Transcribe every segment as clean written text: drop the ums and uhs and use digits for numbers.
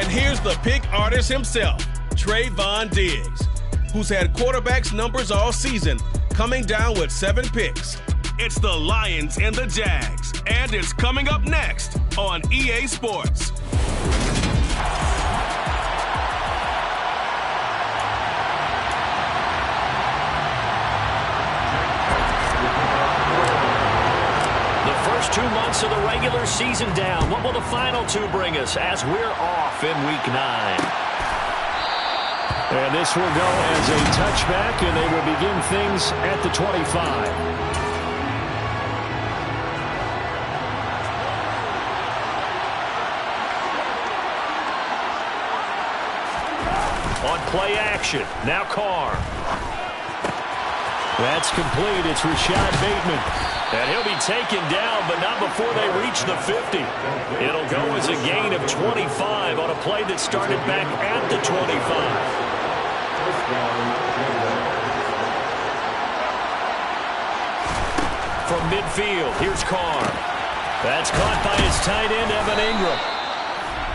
And here's the pick artist himself, Trayvon Diggs, who's had quarterbacks numbers all season, coming down with 7 picks. It's the Lions and the Jags, and it's coming up next on EA Sports. The first 2 months of the regular season down. What will the final 2 bring us as we're off in Week 9? And this will go as a touchback, and they will begin things at the 25. On play action, now Carr. That's complete. It's Rashad Bateman. And he'll be taken down, but not before they reach the 50. It'll go as a gain of 25 on a play that started back at the 25. From midfield, here's Carr. That's caught by his tight end, Evan Ingram.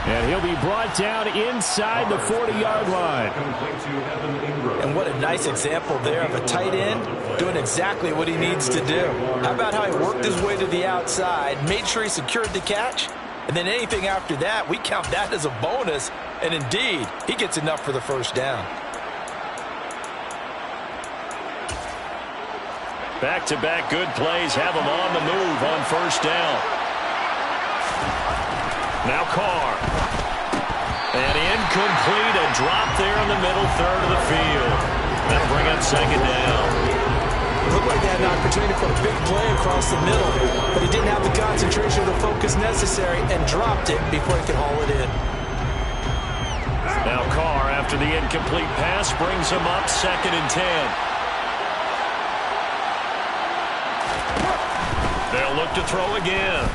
And he'll be brought down inside the 40-yard line. And what a nice example there of a tight end doing exactly what he needs to do. How about how he worked his way to the outside, made sure he secured the catch, and then anything after that, we count that as a bonus. And indeed, he gets enough for the first down. Back-to-back good plays have him on the move on first down. Now Carr. And incomplete, a drop there in the middle third of the field. That'll bring up second down. It looked like they had an opportunity for a big play across the middle, but he didn't have the concentration or the focus necessary and dropped it before he could haul it in. Now Carr, after the incomplete pass, brings him up 2nd and 10. They'll look to throw again.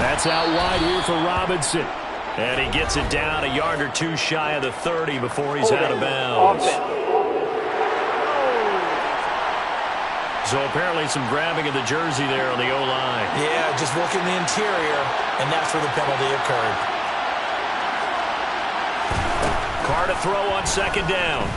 That's out wide here for Robinson. And he gets it down a yard or 2 shy of the 30 before he's out of bounds. So apparently some grabbing of the jersey there on the O-line. Yeah, just working the interior, and that's where the penalty occurred. Carr to throw on 2nd down.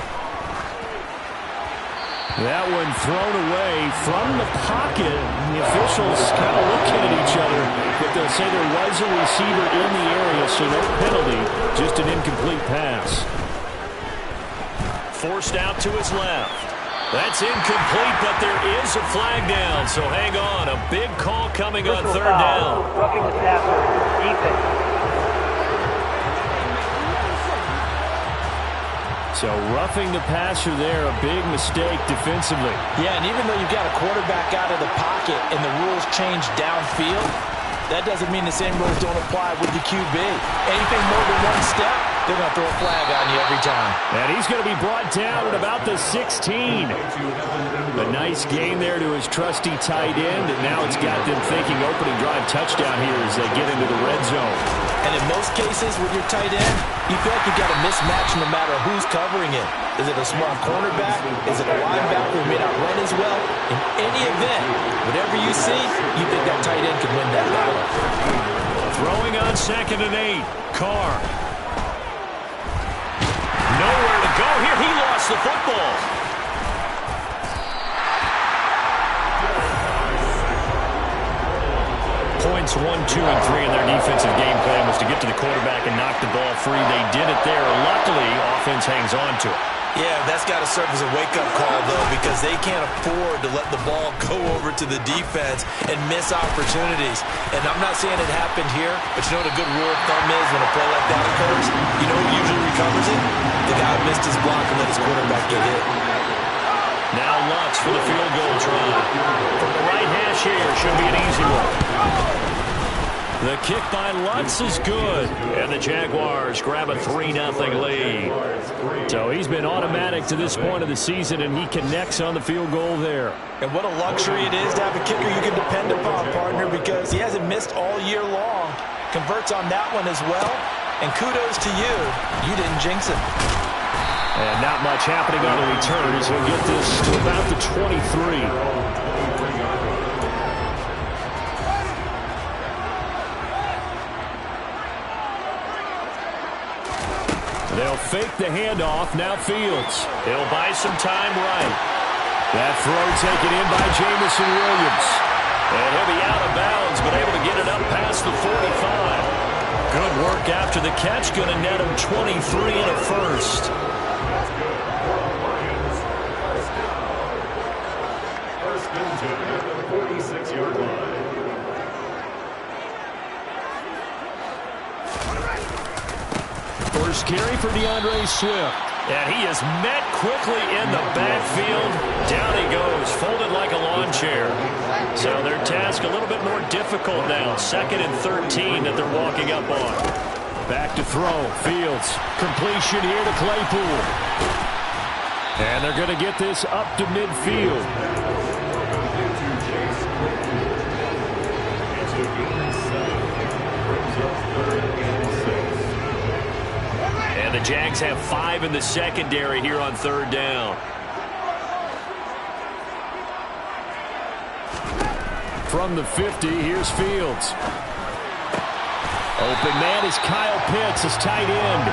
That one thrown away from the pocket. The officials kind of looking at each other, but they'll say there was a receiver in the area, so no penalty, just an incomplete pass. Forced out to his left. That's incomplete, but there is a flag down, so hang on. A big call coming on 3rd down. Roughing the passer, defense. So roughing the passer there, a big mistake defensively. Yeah, and even though you've got a quarterback out of the pocket and the rules change downfield, that doesn't mean the same rules don't apply with the QB. Anything more than 1 step, they're going to throw a flag on you every time. And he's going to be brought down at about the 16. A nice gain there to his trusty tight end, and now it's got them thinking opening drive touchdown here as they get into the red zone. And in most cases with your tight end, you feel like you've got a mismatch no matter who's covering it. Is it a small cornerback? Is it a linebacker who may not run as well? In any event, whatever you see, you think that tight end can win that battle. Throwing on 2nd and 8. Carr. Nowhere to go here. He lost the football. Points 1, 2, and 3 in their defensive game plan was to get to the quarterback and knock the ball free. They did it there. Luckily, offense hangs on to it. Yeah, that's got to serve as a wake-up call, though, because they can't afford to let the ball go over to the defense and miss opportunities. And I'm not saying it happened here, but you know what a good rule of thumb is when a play like that occurs? You know who usually recovers it? The guy who missed his block and let his quarterback get hit. Now Lutz for the field goal try. From the right hash here, should be an easy one. The kick by Lutz is good. And the Jaguars grab a 3-0 lead. So he's been automatic to this point of the season, and he connects on the field goal there. And what a luxury it is to have a kicker you can depend upon, partner, because he hasn't missed all year long. Converts on that one as well. And kudos to you. You didn't jinx him. And not much happening on the return as he'll get this to about the 23. They'll fake the handoff. Now Fields. He'll buy some time right. That throw taken in by Jamison Williams. And he'll be out of bounds, but able to get it up past the 45. Good work after the catch. Going to net him 23 and a first. First and 10 at the 46-yard line. First carry for DeAndre Swift. And he is met quickly in the backfield. Down he goes, folded like a lawn chair. So their task a little bit more difficult now. 2nd and 13 that they're walking up on. Back to throw. Fields. Completion here to Claypool. And they're going to get this up to midfield. And the Jags have 5 in the secondary here on 3rd down. From the 50, here's Fields. Open man is Kyle Pitts, his tight end.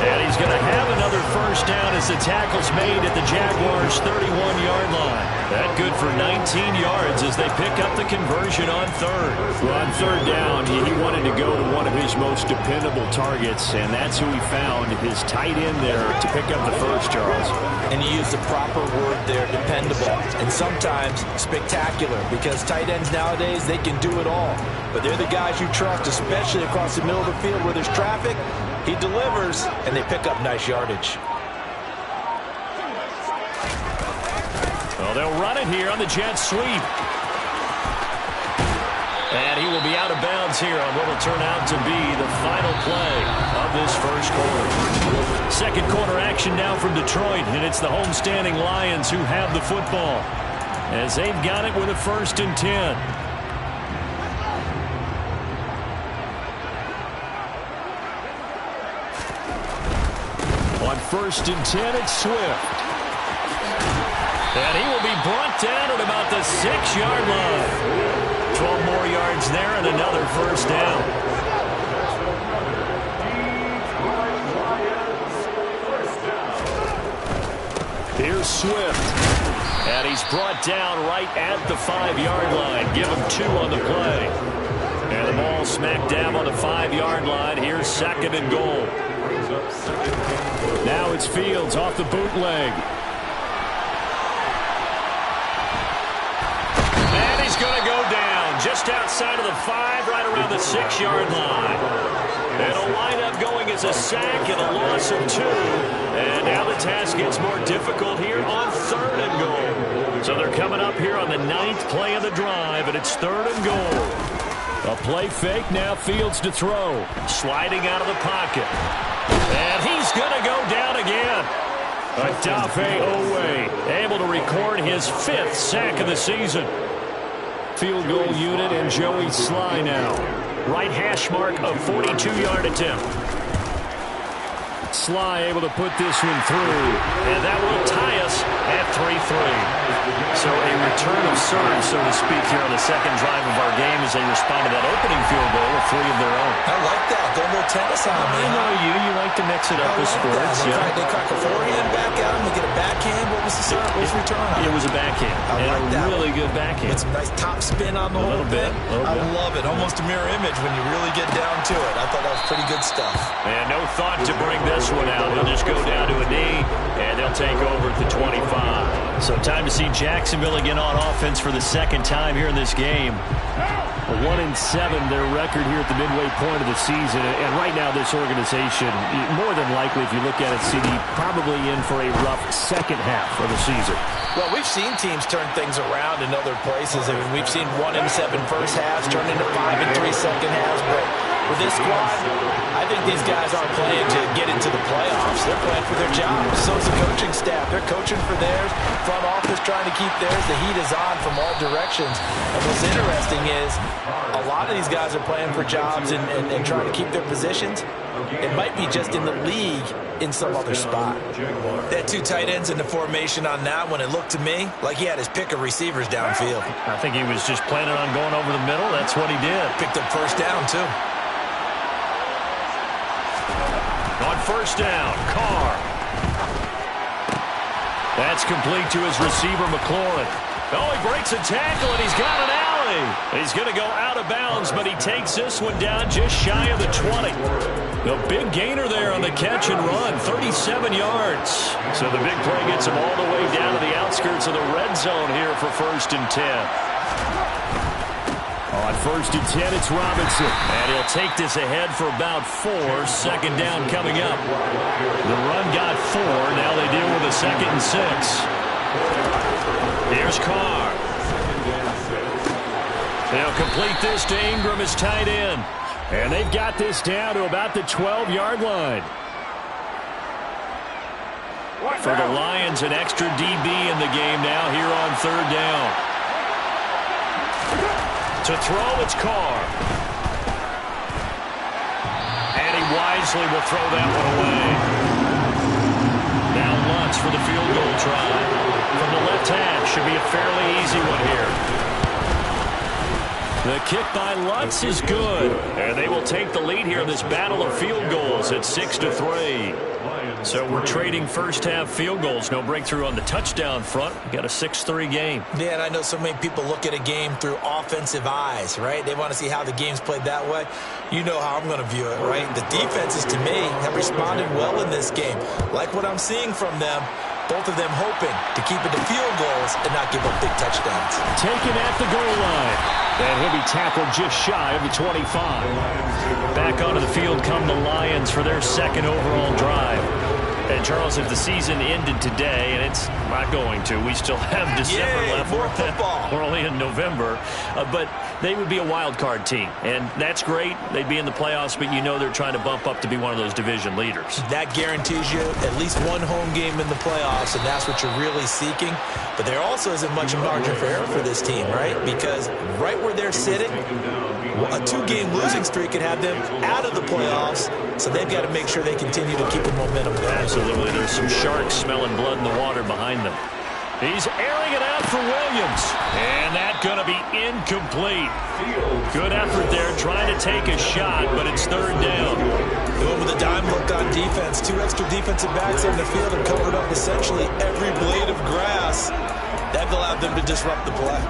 And he's going to have another first down as the tackle's made at the Jaguars' 31-yard line. That good for 19 yards as they pick up the conversion on 3rd. Well, on 3rd down, he wanted to go to one of his most dependable targets, and that's who he found, his tight end there to pick up the first, Charles. And you use the proper word there, dependable, and sometimes spectacular, because tight ends nowadays, they can do it all. But they're the guys you trust, especially across the middle of the field where there's traffic. He delivers, and they pick up nice yardage. Well, they'll run it here on the jet sweep. And he will be out of bounds here on what will turn out to be the final play of this first quarter. Second quarter action now from Detroit, and it's the homestanding Lions who have the football as they've got it with a 1st and 10. On 1st and 10, it's Swift. And he will be brought down at about the 6-yard line. 12 more yards there and another first down. Here's Swift. And he's brought down right at the 5-yard line. Give him 2 on the play. And the ball smack dab on the 5-yard line. Here's 2nd and goal. Now it's Fields off the bootleg. And he's going to go down just outside of the 5, right around the 6-yard line. It'll wind up going as a sack and a loss of 2. And now the task gets more difficult here on 3rd and goal. So they're coming up here on the 9th play of the drive, and it's 3rd and goal. A play fake, now Fields to throw. Sliding out of the pocket. And he's going to go down again. Odafe Owe able to record his 5th sack of the season. Field goal unit and Joey Sly now. Right hash mark of 42-yard attempt. Sly able to put this one through. And that will tie us at 3-3. So a return of serve, so to speak, here on the second drive of our game as they respond to that opening field goal with 3 of their own. I like that. Go a little tennis on me. I know you. You like to mix it up with sports. They crack a forehand back out and we get a backhand. What was the serve? What was the return on? It was a backhand. I like that. Really good backhand. With some nice top spin on the whole thing. I love it. Almost a mirror image when you really get down to it. I thought that was pretty good stuff. And no thought to bring this one out. He'll just go down to a knee, and they'll take over at the 25. So time to see Jacksonville again on offense for the 2nd time here in this game. 1-7, their record here at the midway point of the season. And right now, this organization, more than likely, if you look at it, CD, probably in for a rough second half of the season. Well, we've seen teams turn things around in other places. I mean, we've seen 1-7 first halves turn into 5-3 second halves. But with this squad, I think these guys aren't playing to get into the playoffs. They're playing for their jobs. So is the coaching staff. They're coaching for theirs. Front office trying to keep theirs. The heat is on from all directions. And what's interesting is a lot of these guys are playing for jobs and trying to keep their positions. It might be just in the league in some other spot. They had 2 tight ends in the formation on that one. It looked to me like he had his pick of receivers downfield. I think he was just planning on going over the middle. That's what he did. Picked up first down, too. On first down. Carr. That's complete to his receiver, McLaurin. Oh, he breaks a tackle, and he's got an alley. He's going to go out of bounds, but he takes this one down just shy of the 20. The big gainer there on the catch and run, 37 yards. So the big play gets him all the way down to the outskirts of the red zone here for 1st and 10. On 1st and 10, it's Robinson. And he'll take this ahead for about 4. 2nd down coming up. The run got 4. Now they deal with a 2nd and 6. Here's Carr. They'll complete this to Ingram as tight end. And they've got this down to about the 12-yard line. For the Lions, an extra DB in the game now here on 3rd down. To throw, it's Carr. And he wisely will throw that one away. Now Lutz for the field goal try. From the left hash, should be a fairly easy one here. The kick by Lutz is good. And they will take the lead here in this battle of field goals at 6-3. So we're trading first-half field goals. No breakthrough on the touchdown front. We've got a 6-3 game. Yeah, and I know so many people look at a game through offensive eyes, right? They want to see how the game's played that way. You know how I'm going to view it, right? The defenses, to me, have responded well in this game. Like what I'm seeing from them, both of them hoping to keep it to field goals and not give up big touchdowns. Taken at the goal line. And he'll be tackled just shy of the 25. Back onto the field come the Lions for their 2nd overall drive. And, Charles, if the season ended today, and it's not going to, we still have December left. More football. We're only in November. But they would be a wild card team. And that's great. They'd be in the playoffs, but you know they're trying to bump up to be one of those division leaders. That guarantees you at least one home game in the playoffs, and that's what you're really seeking. But there also isn't much margin for error for this team, right? Because right where they're sitting, a 2-game losing streak could have them out of the playoffs, so they've got to make sure they continue to keep the momentum going. Absolutely. There's some sharks smelling blood in the water behind them. He's airing it out for Williams. And that's going to be incomplete. Good effort there trying to take a shot, but it's 3rd down. Going with a dime look on defense. 2 extra defensive backs on the field and covered up essentially every blade of grass. That allowed them to disrupt the play.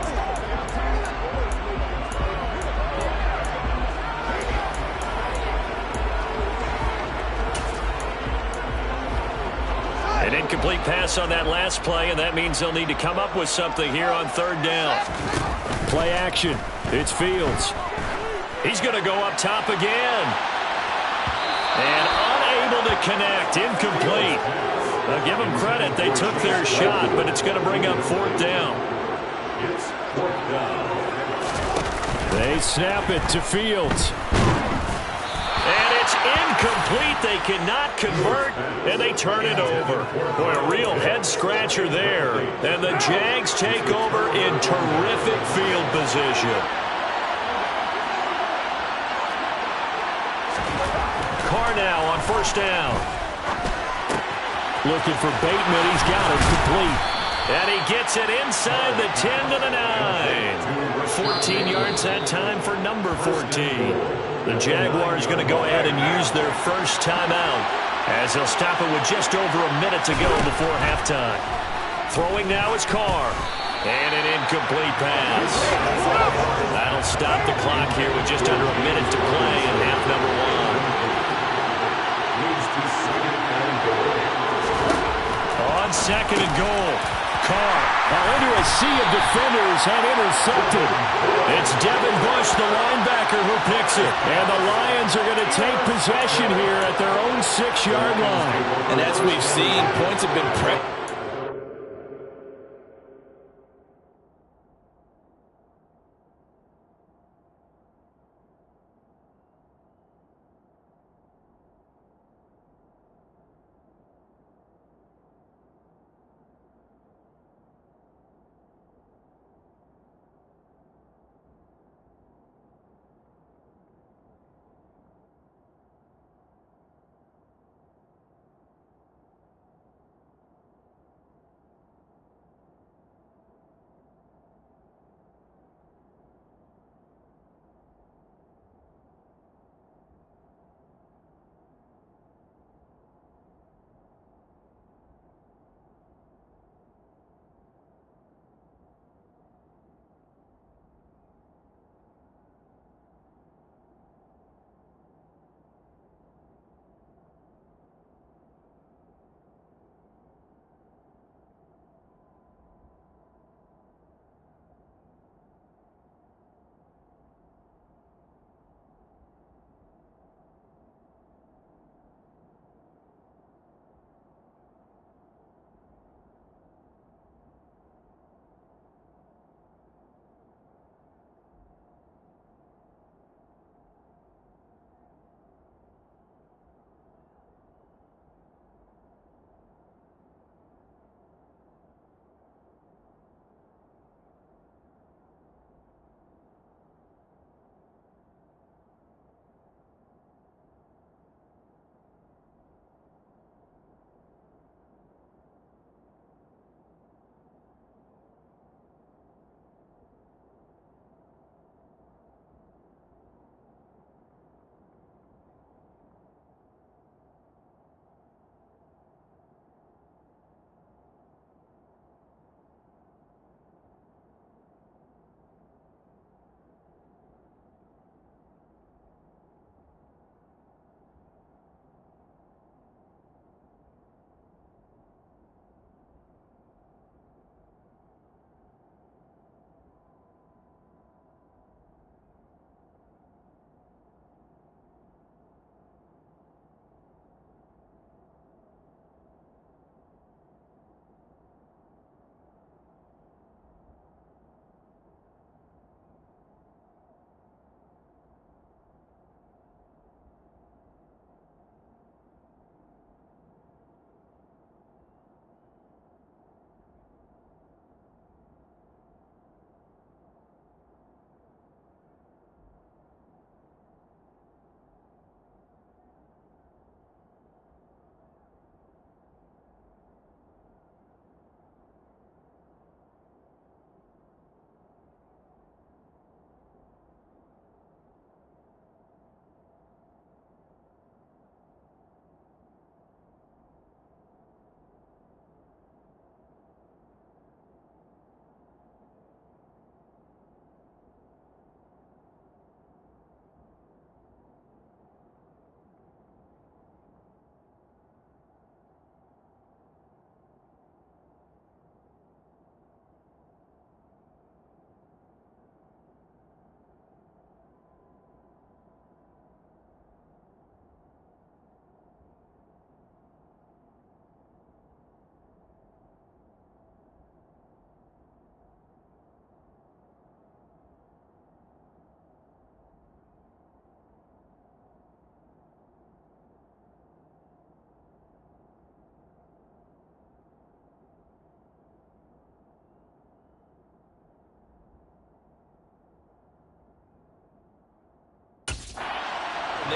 An incomplete pass on that last play, and that means they'll need to come up with something here on 3rd down. Play action. It's Fields. He's going to go up top again. And unable to connect. Incomplete. Now give them credit. They took their shot, but it's going to bring up 4th down. It's 4th down. They snap it to Fields. And it's incomplete. They cannot convert, and they turn it over. Boy, a real head-scratcher there. And the Jags take over in terrific field position. Carr now on 1st down. Looking for Bateman. He's got it complete. And he gets it inside the 10 to the 9. 14 yards that time for number 14. The Jaguars going to go ahead and use their first timeout as they'll stop it with just over a minute to go before halftime. Throwing now is Carr. And an incomplete pass. That'll stop the clock here with just under a minute to play in half number 1. On 2nd and goal. Carr into a sea of defenders and intercepted. It's Devin Bush, the linebacker, who picks it. And the Lions are going to take possession here at their own 6-yard line. And as we've seen, points have been pressed.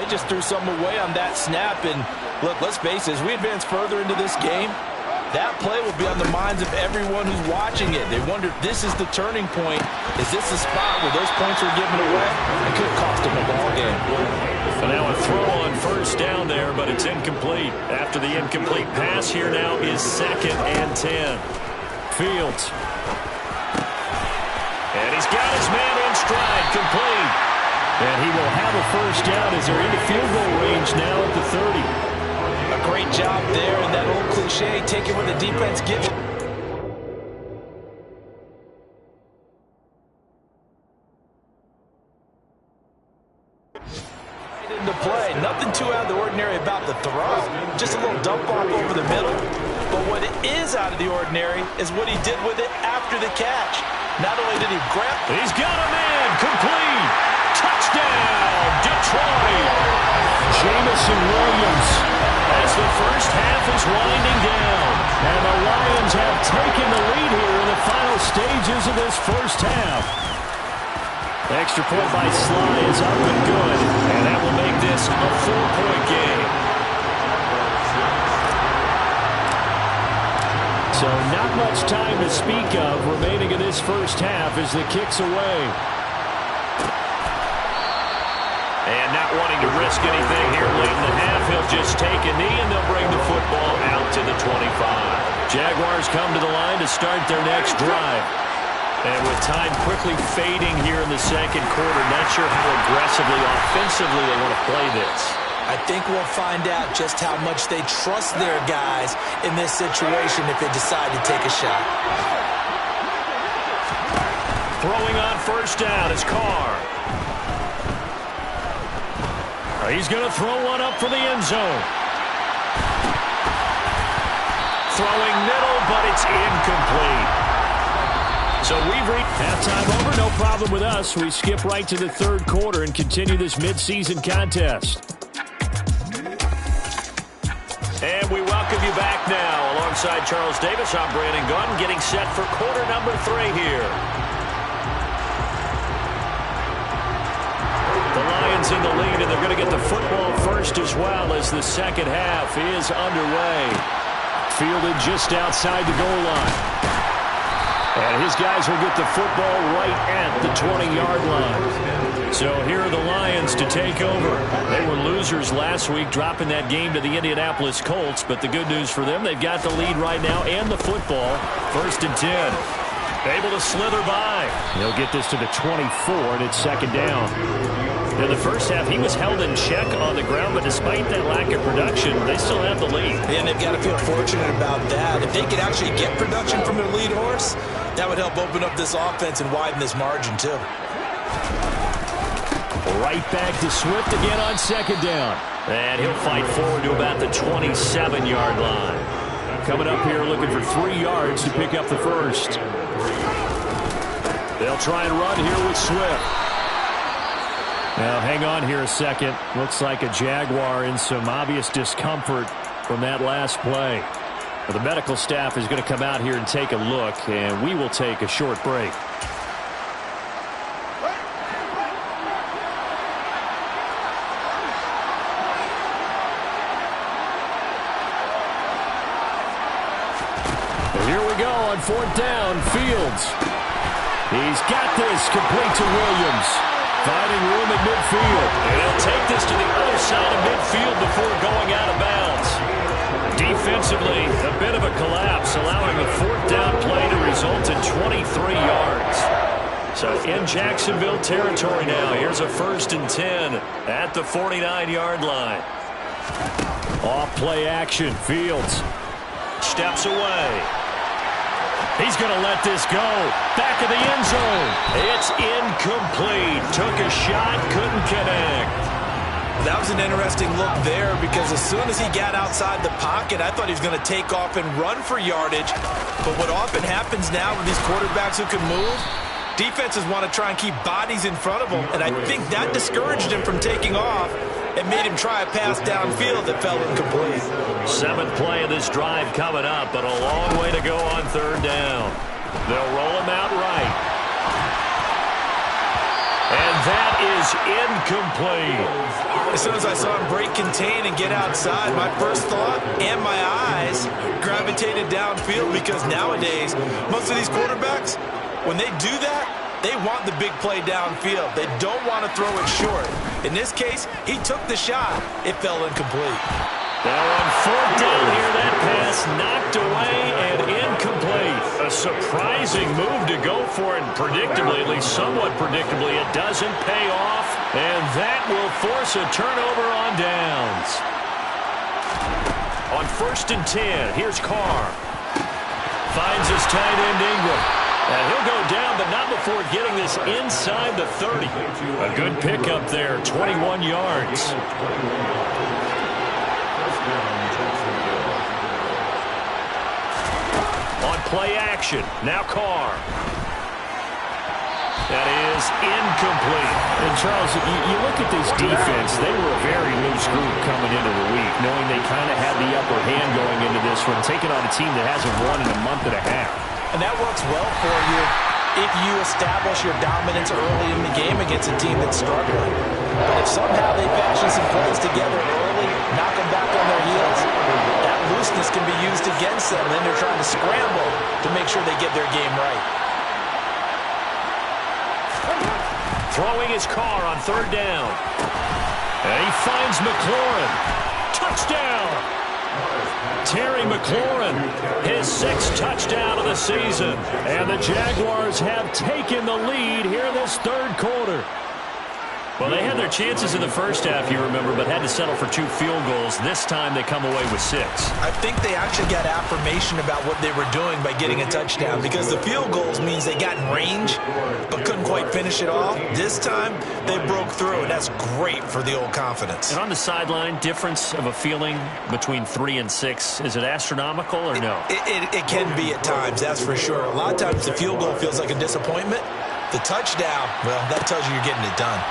just threw something away on that snap. And look, let's face it, as we advance further into this game, that play will be on the minds of everyone who's watching it. They wonder if this is the turning point. Is this the spot where those points are given away? It could have cost them a ball game. And now a throw on first down there, but it's incomplete. After the incomplete pass, here now is 2nd and 10. Fields. And he's got his man in stride, complete. And he will have a first down as they're into field goal range now at the 30. A great job there, and that old cliche, take it where the defense gives it. Into play. Nothing too out of the ordinary about the throw. Just a little dump off over the middle. But what is out of the ordinary is what he did with it after the catch. Not only did he grab... He's got a man, complete. Touchdown, Detroit. Jamison Williams. As the first half is winding down. And the Lions have taken the lead here in the final stages of this first half. Extra point by Sly is up and good. And that will make this a 4-point game. So not much time to speak of remaining in this first half as the kick's away. And not wanting to risk anything here late in the half, he'll just take a knee and they'll bring the football out to the 25. Jaguars come to the line to start their next drive. And with time quickly fading here in the second quarter, not sure how aggressively, offensively they want to play this. I think we'll find out just how much they trust their guys in this situation if they decide to take a shot. Throwing on first down is Carr. He's going to throw one up for the end zone. Throwing middle, but it's incomplete. So we've reached halftime over, no problem with us. We skip right to the third quarter and continue this midseason contest. And we welcome you back now. Alongside Charles Davis, I'm Brandon Gunn, getting set for quarter number 3 here. The Lions in the lead, and they're going to get the football first as well as the second half is underway. Fielded just outside the goal line. And his guys will get the football right at the 20-yard line. So here are the Lions to take over. They were losers last week, dropping that game to the Indianapolis Colts. But the good news for them, they've got the lead right now and the football. 1st and 10. Able to slither by. He'll get this to the 24, and it's 2nd down. In the first half, he was held in check on the ground, but despite that lack of production, they still have the lead. And they've got to feel fortunate about that. If they could actually get production from their lead horse, that would help open up this offense and widen this margin, too. Right back to Swift again on 2nd down. And he'll fight forward to about the 27-yard line. Coming up here looking for 3 yards to pick up the first. They'll try and run here with Swift. Now, hang on here a second. Looks like a Jaguar in some obvious discomfort from that last play. The medical staff is going to come out here and take a look, and we will take a short break. And here we go on 4th down. Fields. He's got this complete to Williams. Finding room at midfield. And he'll take this to the other side of midfield before going out of bounds. Defensively, a bit of a collapse, allowing the 4th down play to result in 23 yards. So in Jacksonville territory now, here's a 1st and 10 at the 49-yard line. Off play action, Fields steps away. He's going to let this go. Back of the end zone. It's incomplete. Took a shot, couldn't connect. That was an interesting look there because as soon as he got outside the pocket, I thought he was going to take off and run for yardage. But what often happens now with these quarterbacks who can move, defenses want to try and keep bodies in front of them. And I think that discouraged him from taking off and made him try a pass downfield that fell incomplete. 7th play of this drive coming up, but a long way to go on 3rd down. They'll roll him out right. And that is incomplete. As soon as I saw him break contain and get outside, my first thought and my eyes gravitated downfield, because nowadays, most of these quarterbacks, when they do that, they want the big play downfield. They don't want to throw it short. In this case, he took the shot. It fell incomplete. Now on fourth down here, that pass knocked away and incomplete. A surprising move to go for it, and predictably, at least somewhat predictably, it doesn't pay off, and that will force a turnover on downs. On 1st and 10, here's Carr. Finds his tight end Ingram. And he'll go down, but not before getting this inside the 30. A good pickup there, 21 yards. On play action, now Carr. That is incomplete. And Charles, you look at this defense, they were a very loose group coming into the week, knowing they kind of had the upper hand going into this one, taking on a team that hasn't won in a month and a half. And that works well for you if you establish your dominance early in the game against a team that's struggling. But if somehow they fashion some plays together early, knock them back on their heels, that looseness can be used against them. Then they're trying to scramble to make sure they get their game right. Throwing his Carr on 3rd down. And he finds McLaurin. Touchdown! Terry McLaurin, his 6th touchdown of the season. And the Jaguars have taken the lead here this 3rd quarter. Well, they had their chances in the first half, you remember, but had to settle for 2 field goals. This time they come away with 6. I think they actually got affirmation about what they were doing by getting a touchdown, because the field goals means they got in range but couldn't quite finish it off. This time they broke through, and that's great for the old confidence. And on the sideline, difference of a feeling between 3 and 6, is it astronomical or no? It can be at times, that's for sure. A lot of times the field goal feels like a disappointment. The touchdown, well, that tells you you're getting it done.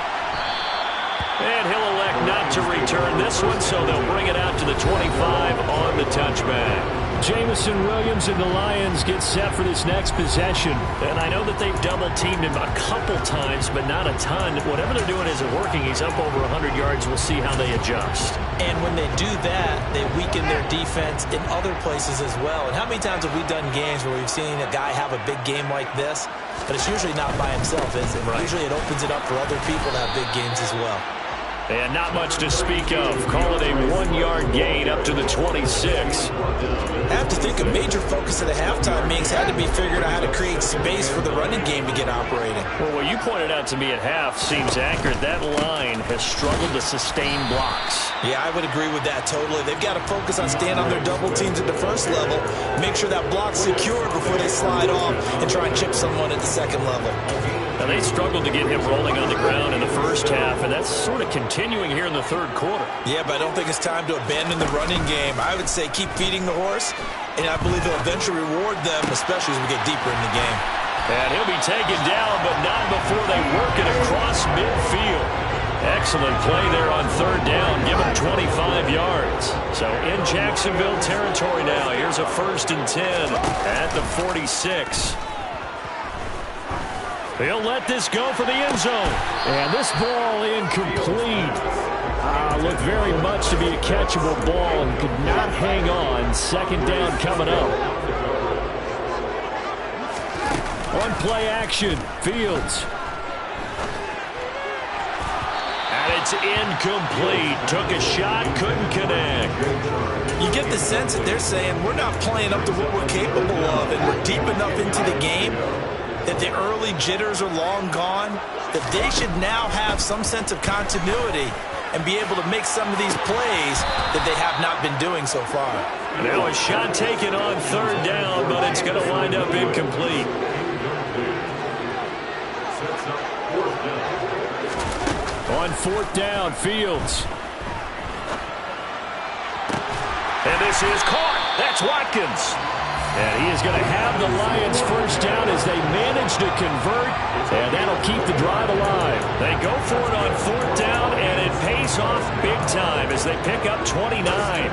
And he'll elect not to return this one, so they'll bring it out to the 25 on the touchback. Jamison Williams and the Lions get set for this next possession. And I know that they've double-teamed him a couple times, but not a ton. Whatever they're doing isn't working. He's up over 100 yards. We'll see how they adjust. And when they do that, they weaken their defense in other places as well. And how many times have we done games where we've seen a guy have a big game like this, but it's usually not by himself, is it? Right. Usually it opens it up for other people to have big games as well. And not much to speak of. Call it a 1-yard gain up to the 26. I have to think a major focus of the halftime meetings had to be figuring out how to create space for the running game to get operating. Well, what you pointed out to me at half seems accurate. That line has struggled to sustain blocks. Yeah, I would agree with that totally. They've got to focus on staying on their double teams at the first level, make sure that block's secured before they slide off and try and chip someone at the second level. Now, they struggled to get him rolling on the ground in the first half, and that's sort of continuing here in the 3rd quarter. Yeah, but I don't think it's time to abandon the running game. I would say keep feeding the horse, and I believe they'll eventually reward them, especially as we get deeper in the game. And he'll be taken down, but not before they work it across midfield. Excellent play there on 3rd down, give him 25 yards. So in Jacksonville territory now, here's a 1st and 10 at the 46. He'll let this go for the end zone. And this ball incomplete. Looked very much to be a catchable ball and could not hang on. 2nd down coming up. On play action, Fields. And it's incomplete. Took a shot, couldn't connect. You get the sense that they're saying we're not playing up to what we're capable of, and we're deep enough into the game that the early jitters are long gone, that they should now have some sense of continuity and be able to make some of these plays that they have not been doing so far. Now a shot taken on 3rd down, but it's going to wind up incomplete. On 4th down, Fields. And this is caught. That's Watkins. And he is going to have the Lions 1st down as they manage to convert, and that'll keep the drive alive. They go for it on 4th down, and it pays off big time as they pick up 29.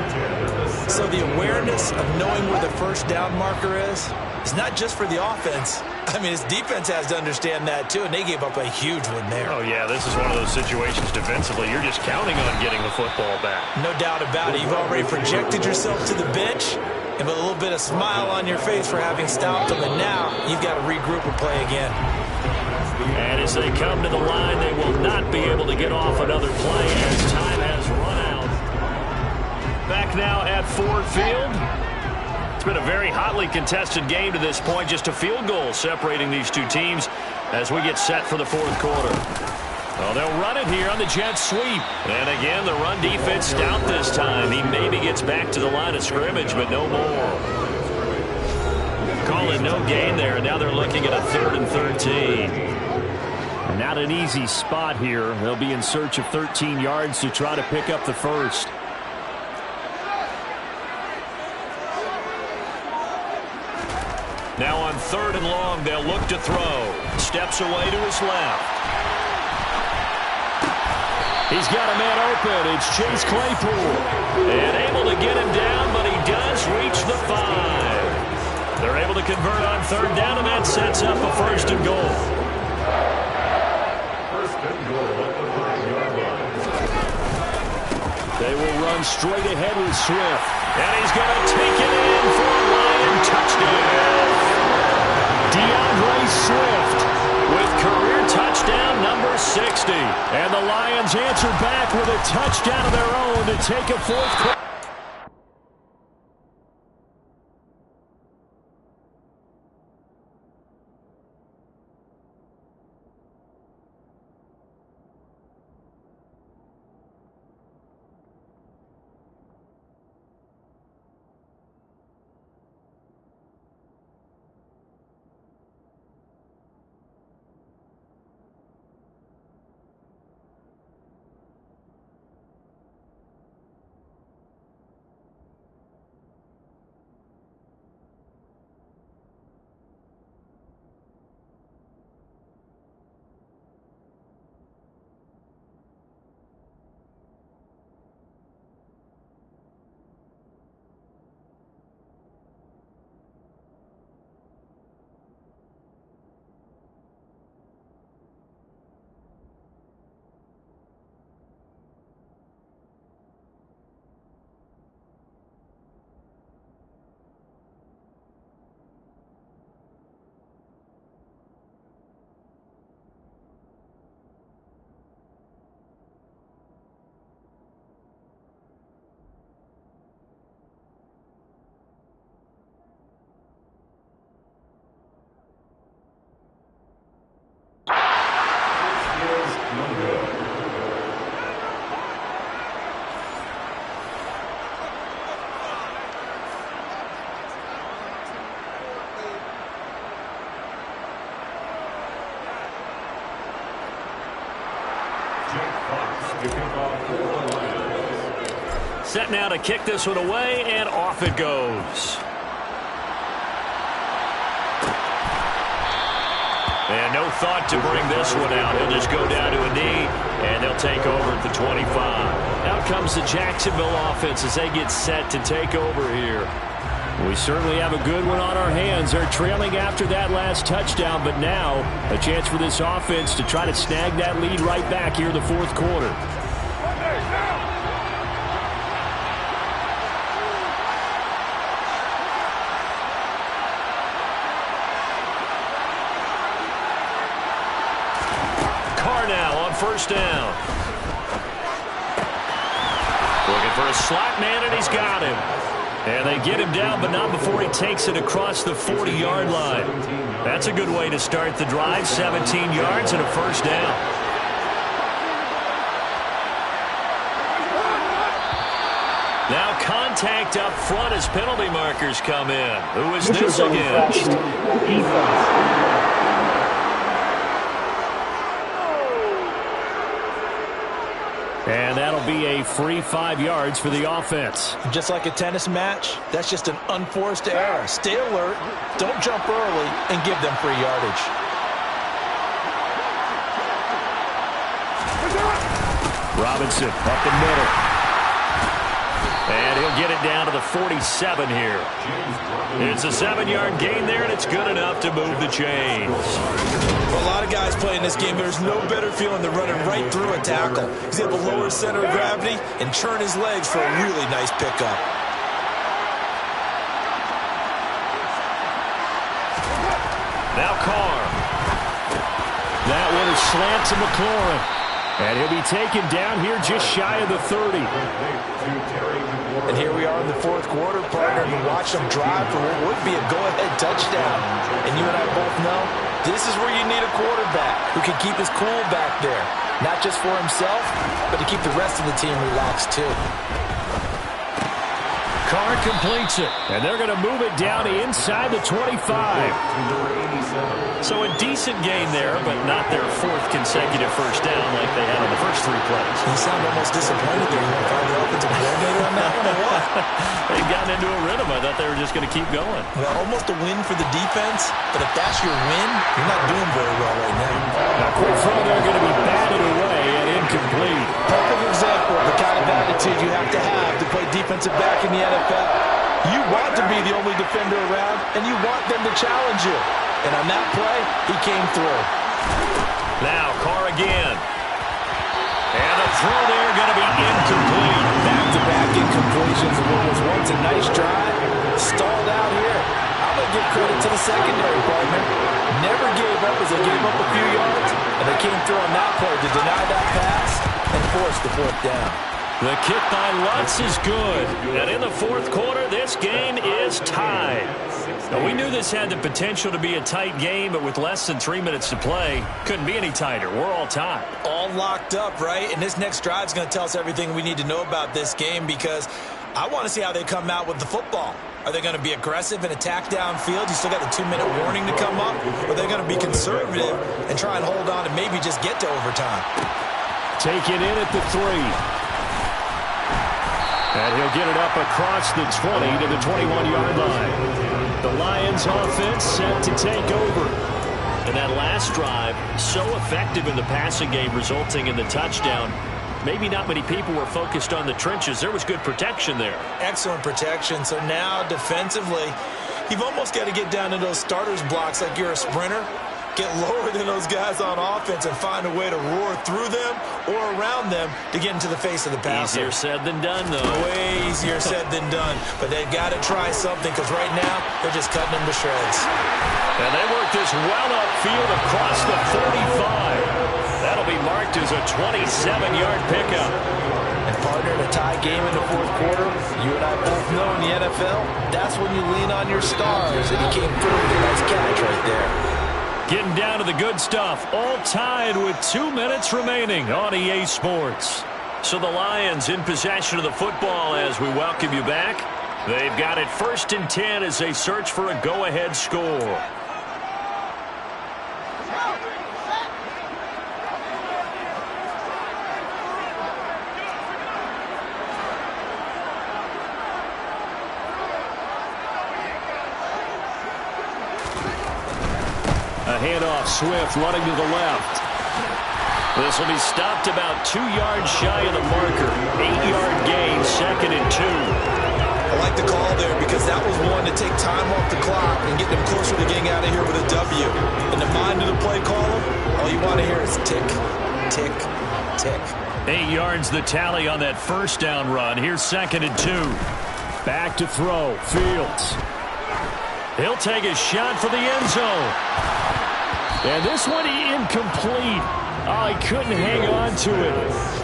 So the awareness of knowing where the 1st down marker is, It's not just for the offense. I mean, his defense has to understand that, too, and they gave up a huge one there. Oh, yeah, this is one of those situations defensively. You're just counting on getting the football back. No doubt about it. You've already projected yourself to the bench and with a little bit of smile on your face for having stopped them, and now you've got to regroup and play again. And as they come to the line, they will not be able to get off another play as time has run out. Back now at Ford Field. It's been a very hotly contested game to this point. Just a field goal separating these two teams as we get set for the fourth quarter. Well, they'll run it here on the jet sweep. And again, the run defense stout this time. He maybe gets back to the line of scrimmage, but no more. Call it no gain there, and now they're looking at a 3rd and 13. Not an easy spot here. They'll be in search of 13 yards to try to pick up the first. Now on 3rd and long, they'll look to throw. Steps away to his left. He's got a man open. It's Chase Claypool. And able to get him down, but he does reach the 5. They're able to convert on 3rd down, and that sets up a 1st and goal. 1st and goal at the 5-yard line. They will run straight ahead with Swift. And he's going to take it in for a Lion touchdown. DeAndre Swift With career touchdown number 60. And the Lions answer back with a touchdown of their own to take a 4th quarter. Set now to kick this one away, and off it goes. And no thought to bring this one out. He'll just go down to a knee, and they'll take over at the 25. Out comes the Jacksonville offense as they get set to take over here. We certainly have a good one on our hands. They're trailing after that last touchdown, but now a chance for this offense to try to snag that lead right back here in the fourth quarter. First down. Looking for a slot man, and he's got him. And they get him down, but not before he takes it across the 40-yard line. That's a good way to start the drive. 17 yards and a first down. Now contact up front as penalty markers come in. Who is this against? Defense. And that'll be a free 5 yards for the offense. Just like a tennis match, that's just an unforced error. Stay alert, don't jump early, and give them free yardage. Robinson up the middle. And he'll get it down to the 47 here. It's a 7-yard gain there, and it's good enough to move the chains. Well, a lot of guys playing this game, there's no better feeling than running right through a tackle. He's able to lower his center of gravity and churn his legs for a really nice pickup. Now Carr. That one is slant to McLaurin. And he'll be taken down here just shy of the 30. And here we are in the fourth quarter, partner, and watch them drive for what would be a go-ahead touchdown. And you and I both know this is where you need a quarterback who can keep his cool back there. Not just for himself, but to keep the rest of the team relaxed too. Carr completes it, and they're going to move it down inside the 25. So a decent gain there, but not their fourth consecutive first down like they had on the first 3 plays. You sound almost disappointed there. You want to find the offensive coordinator on that one or what? They've gotten into a rhythm. I thought they were just going to keep going. Well, almost a win for the defense, but if that's your win, you're not doing very well right now. Now, quick throw there going to be batted away and incomplete. Perfect example of the kind of attitude you have to play defensive back in the NFL. You want to be the only defender around, and you want them to challenge you. And on that play, he came through. Now Carr again. And the throw there going to be incomplete. Back-to-back incompletions of what was once a nice drive. Stalled out here. I'm going to give credit to the secondary, partner. Never gave up as they gave up a few yards, and they came through on that play to deny that pass and force the fourth down. The kick by Lutz is good. And in the fourth quarter, this game is tied. Now, we knew this had the potential to be a tight game, but with less than 3 minutes to play, couldn't be any tighter. We're all tied. All locked up, right? And this next drive is going to tell us everything we need to know about this game because I want to see how they come out with the football. Are they going to be aggressive and attack downfield? You still got the 2-minute warning to come up? Or are they going to be conservative and try and hold on and maybe just get to overtime? Taken in at the 3. And he'll get it up across the 20 to the 21-yard line. The Lions offense set to take over. And that last drive, so effective in the passing game, resulting in the touchdown. Maybe not many people were focused on the trenches. There was good protection there. Excellent protection. So now defensively, you've almost got to get down to those starters blocks like you're a sprinter. Get lower than those guys on offense and find a way to roar through them or around them to get into the face of the passer. Easier said than done, though. Way easier said than done. But they've got to try something because right now they're just cutting them to shreds. And they work this well upfield across the 35. That'll be marked as a 27-yard pickup. And partner, in a tie game in the fourth quarter, you and I both know in the NFL, that's when you lean on your stars. And he came through with a nice catch right there. Getting down to the good stuff, all tied with 2 minutes remaining on EA Sports. So the Lions in possession of the football as we welcome you back. They've got it 1st and 10 as they search for a go-ahead score. A handoff, Swift running to the left. This will be stopped about 2 yards shy of the marker. 8-yard gain, 2nd and 2. I like the call there because that was one to take time off the clock and get them closer to getting out of here with a W. In the mind of the play caller, all you want to hear is tick, tick, tick. 8 yards the tally on that first down run. Here's 2nd and 2. Back to throw, Fields. He'll take a shot for the end zone. And this one incomplete. Oh, he couldn't hang on to it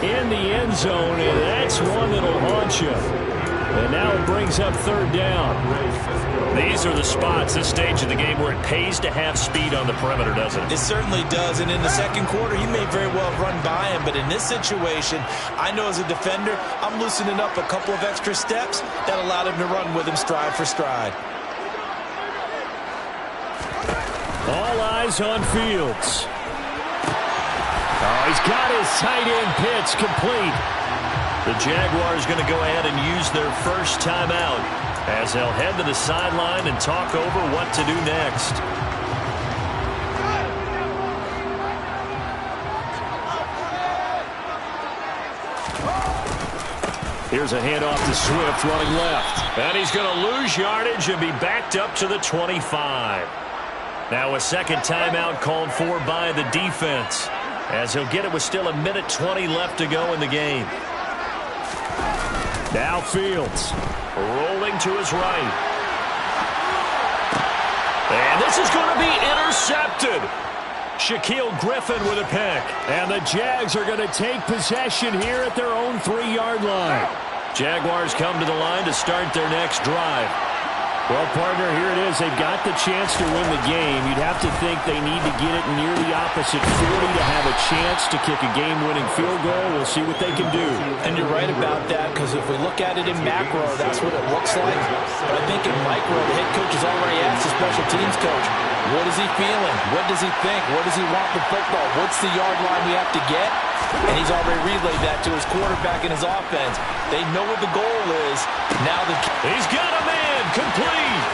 in the end zone, and that's one that'll haunt you. And now it brings up 3rd down. These are the spots, this stage of the game, where it pays to have speed on the perimeter, doesn't it? It certainly does, and in the second quarter, he may very well run by him, but in this situation, I know as a defender, I'm loosening up a couple of extra steps that allowed him to run with him stride for stride. All eyes on Fields. Oh, he's got his tight end pitch complete. The Jaguars going to go ahead and use their first timeout as they'll head to the sideline and talk over what to do next. Here's a handoff to Swift running left. And he's going to lose yardage and be backed up to the 25. Now a second timeout called for by the defense, as he'll get it with still 1:20 left to go in the game. Now Fields. Rolling to his right. And this is going to be intercepted. Shaquille Griffin with a pick. And the Jags are going to take possession here at their own 3-yard line. Jaguars come to the line to start their next drive. Well, partner, here it is. They've got the chance to win the game. You'd have to think they need to get it near the opposite 40 to have a chance to kick a game-winning field goal. We'll see what they can do. And you're right about that, because if we look at it in macro, that's what it looks like. But I think in micro, the head coach has already asked the special teams coach, what is he feeling? What does he think? What does he want the football? What's the yard line we have to get? And he's already relayed that to his quarterback and his offense. They know what the goal is. Now he's got a man complete.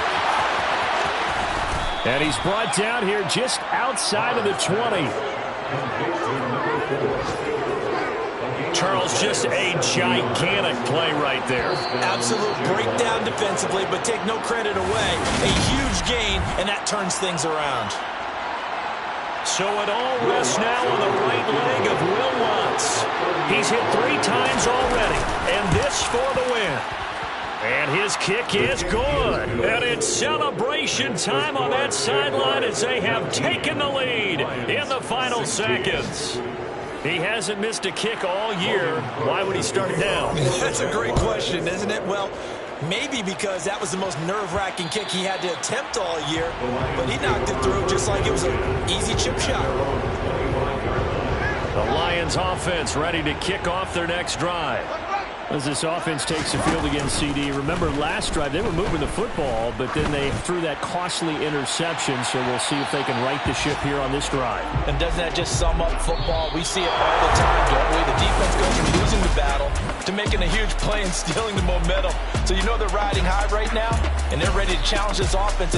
And he's brought down here just outside of the 20. Charles, just a gigantic play right there. Absolute breakdown defensively, but take no credit away. A huge gain, and that turns things around. So it all rests now on the right leg of Will Lutz. He's hit 3 times already, and this for the win. And his kick is good. And it's celebration time on that sideline as they have taken the lead in the final seconds. He hasn't missed a kick all year. Why would he start it now? That's a great question, isn't it? Well, maybe because that was the most nerve-wracking kick he had to attempt all year, but he knocked it through just like it was an easy chip shot. The Lions offense ready to kick off their next drive. As this offense takes the field against CD, remember last drive they were moving the football, but then they threw that costly interception, so we'll see if they can right the ship here on this drive. And doesn't that just sum up football? We see it all the time, don't we? The defense goes from losing the battle to making a huge play and stealing the momentum. So you know they're riding high right now, and they're ready to challenge this offense.